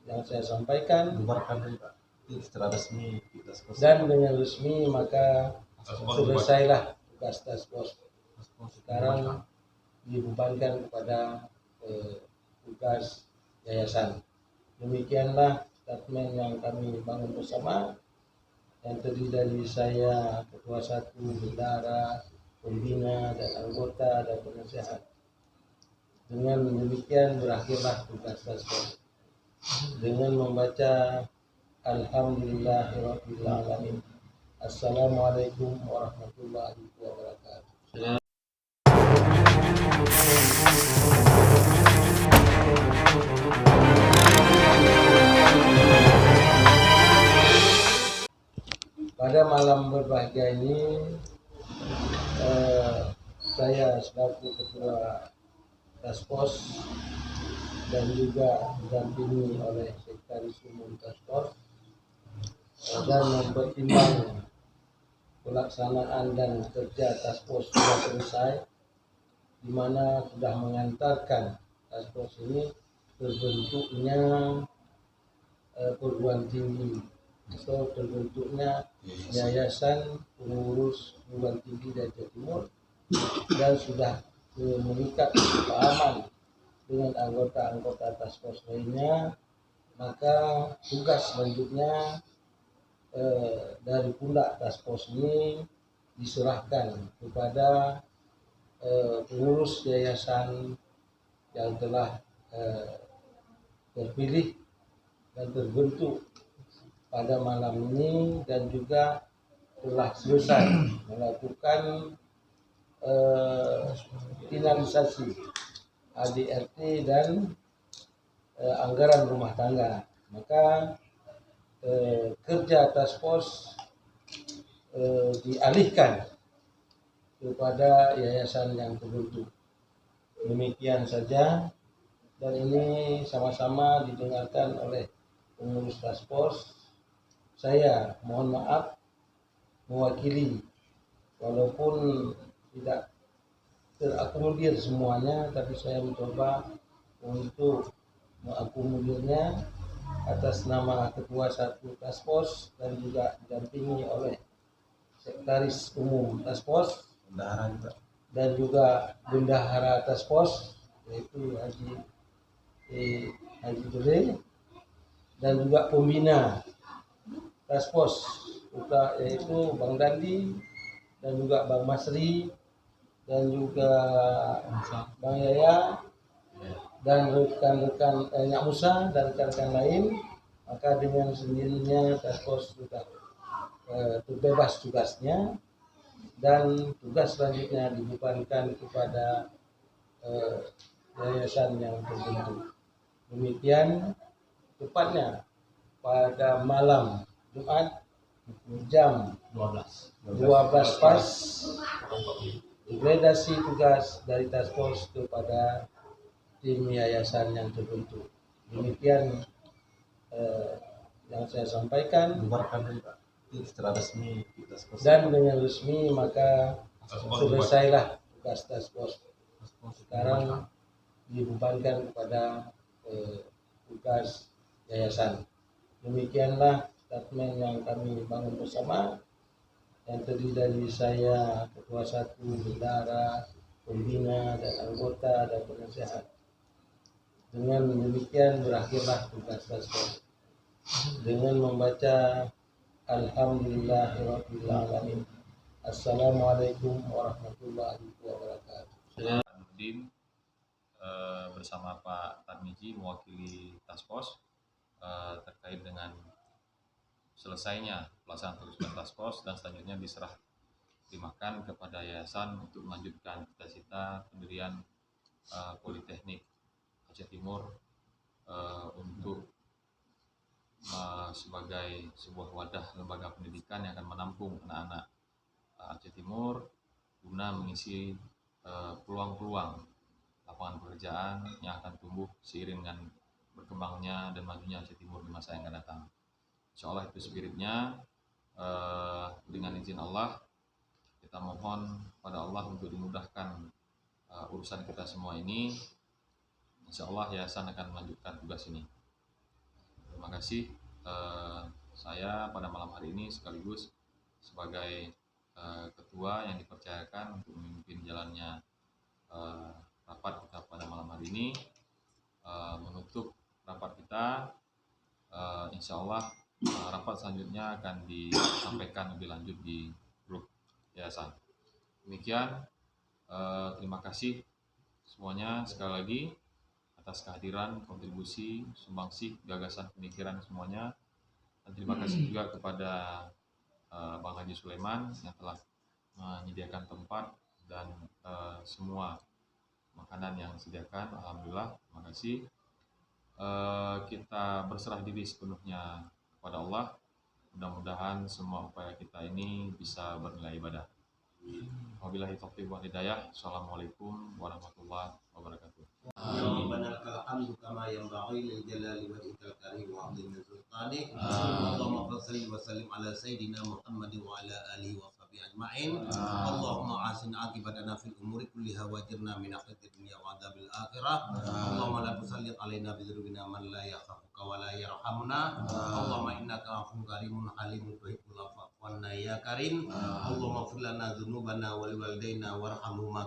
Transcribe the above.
yang saya sampaikan bubarkan secara resmi dan dengan resmi maka selesailah tugas task force. Sekarang dibebankan kepada tugas yayasan. Demikianlah statement yang kami bangun bersama, yang terdiri dari saya, ketua satu, bendahara, pembina dan anggota dan penasehat. Dengan demikian berakhirlah tugas task force dengan membaca Alhamdulillahirabbil alamin. Assalamualaikum warahmatullahi wabarakatuh. Pada malam berbahagia ini, saya selaku ketua task force dan juga didampingi oleh sekretaris umum task force dan mempertimbang pelaksanaan dan kerja task force sudah selesai, di mana sudah mengantarkan task force ini terbentuknya perguruan tinggi atau terbentuknya yayasan pengurus perguruan tinggi dari Jawa Timur, dan sudah mengikat kesepahaman dengan anggota-anggota task force lainnya. Maka tugas selanjutnya dari pundak task force ini diserahkan kepada pengurus yayasan yang telah terpilih dan terbentuk pada malam ini, dan juga telah selesai melakukan finalisasi ADRT dan anggaran rumah tangga. Maka kerja task force dialihkan kepada yayasan yang terbentuk. Demikian saja, dan ini sama-sama didengarkan oleh pengurus task force. Saya mohon maaf mewakili, walaupun tidak terakomodir semuanya, tapi saya mencoba untuk mengakomodirnya atas nama ketua satu task force dan juga didampingi oleh sekretaris umum task force dan juga bendahara task force, yaitu Haji Dule, dan juga pembina task force yaitu Bang Dandi dan juga Bang Masri dan juga Bang Yaya dan rekan-rekan Nyak Musa dan rekan-rekan lain. Maka dengan sendirinya task force sudah terbebas tugasnya, dan tugas selanjutnya dibebankan kepada yayasan yang terbentuk. Demikian tepatnya pada malam Jumat jam 12 pas delegasi tugas dari task force kepada tim yayasan yang terbentuk. Demikian yang saya sampaikan, secara resmi dan dengan resmi maka selesailah tugas task force. Sekarang dibebankan kepada tugas yayasan. Demikianlah statement yang kami bangun bersama, yang terdiri dari saya, ketua satu, bendahara, pembina dan anggota dan penasehat. Dengan demikian berakhirlah tugas task force dengan membaca Alhamdulillahirabbil alamin. Assalamualaikum warahmatullahi wabarakatuh. Bersama Pak Tarmizi mewakili task force terkait dengan selesainya pelaksanaan tugas task force, dan selanjutnya diserahkan kepada yayasan untuk melanjutkan cita-cita pendirian Politeknik Aceh Timur untuk sebagai sebuah wadah lembaga pendidikan yang akan menampung anak-anak Aceh Timur guna mengisi peluang-peluang lapangan pekerjaan yang akan tumbuh seiring dengan berkembangnya dan majunya Aceh Timur di masa yang akan datang. Insya Allah itu spiritnya. Dengan izin Allah, kita mohon pada Allah untuk dimudahkan urusan kita semua ini. Insya Allah yayasan akan melanjutkan tugas ini. Terima kasih. Saya pada malam hari ini sekaligus sebagai ketua yang dipercayakan untuk memimpin jalannya rapat kita pada malam hari ini, menutup rapat kita. Insya Allah rapat selanjutnya akan disampaikan lebih lanjut di grup yayasan. Demikian, terima kasih semuanya sekali lagi atas kehadiran, kontribusi, sumbangsih, gagasan, pemikiran semuanya. Dan terima kasih juga kepada Bang Haji Sulaiman yang telah menyediakan tempat dan semua makanan yang disediakan. Alhamdulillah, terima kasih. Kita berserah diri sepenuhnya kepada Allah. Mudah-mudahan semua upaya kita ini bisa bernilai ibadah. Wabillahi taufiq wal hidayah. Assalamualaikum warahmatullahi wabarakatuh. Rabbana lakal hamdu kama yanbaghi lil jalali wajhikal karim wa 'azimi sultanik. Allahumma shalli wa sallim ala sayidina Muhammadin wa ala alihi wa sahbihi ajma'in. Allahumma asin aqibatana fil umuri kulliha wajirna min akhidid dunya wa adzabil akhirah. Allahumma la tusallit alaina bi dzunubina man la yakhafuka wa la yarhamuna. Allahumma innaka afuwwun karimun halimun tuhibbul afwa ya karim. Allahumma ighfir lana dzunubana wa liwalidayna warhamhuma